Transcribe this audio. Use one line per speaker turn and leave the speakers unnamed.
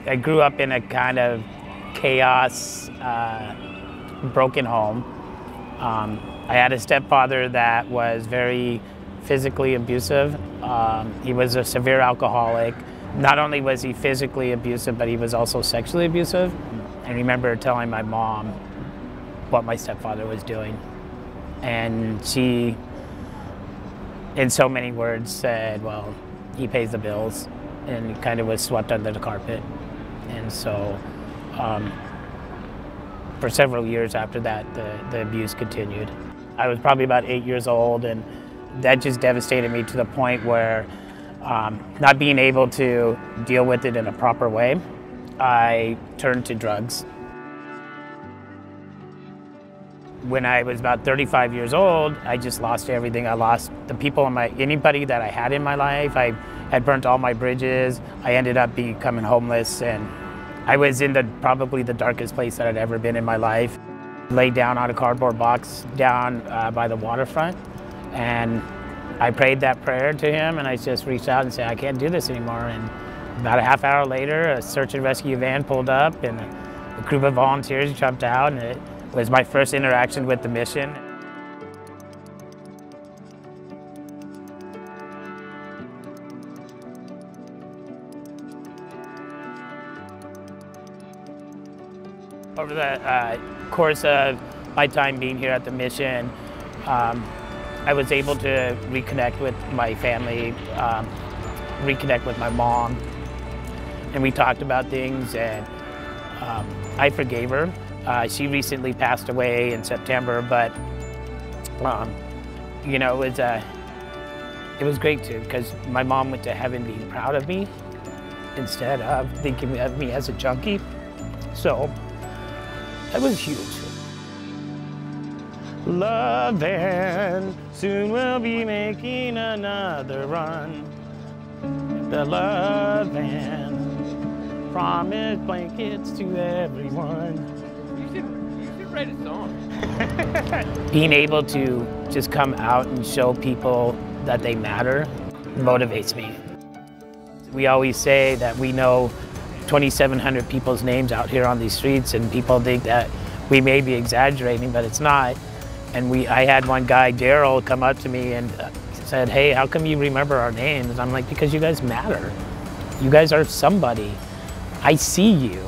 I grew up in a kind of chaos, broken home. I had a stepfather that was very physically abusive. He was a severe alcoholic. Not only was he physically abusive, but he was also sexually abusive. I remember telling my mom what my stepfather was doing. And she, in so many words, said, well, he pays the bills, and it kind of was swept under the carpet. And so for several years after that, the abuse continued. I was probably about 8 years old, and that just devastated me to the point where not being able to deal with it in a proper way, I turned to drugs. When I was about 35 years old, I just lost everything. I lost the people anybody that I had in my life. I had burnt all my bridges. I ended up becoming homeless, and I was in probably the darkest place that I'd ever been in my life. Laid down on a cardboard box down by the waterfront, and I prayed that prayer to him, and I just reached out and said, I can't do this anymore. And about a half hour later, a search and rescue van pulled up, and a group of volunteers jumped out, and it was my first interaction with the mission. Over the course of my time being here at the mission, I was able to reconnect with my family, reconnect with my mom, and we talked about things, and I forgave her. She recently passed away in September, but you know, it was great too, because my mom went to heaven being proud of me instead of thinking of me as a junkie. So that was huge. Loving, soon we'll be making another run. The loving, promise blankets to everyone.
You should write a song.
Being able to just come out and show people that they matter motivates me. We always say that we know 2,700 people's names out here on these streets, and people think that we may be exaggerating, but it's not. And I had one guy, Daryl, come up to me and said, hey, how come you remember our names? And I'm like, because you guys matter. You guys are somebody. I see you.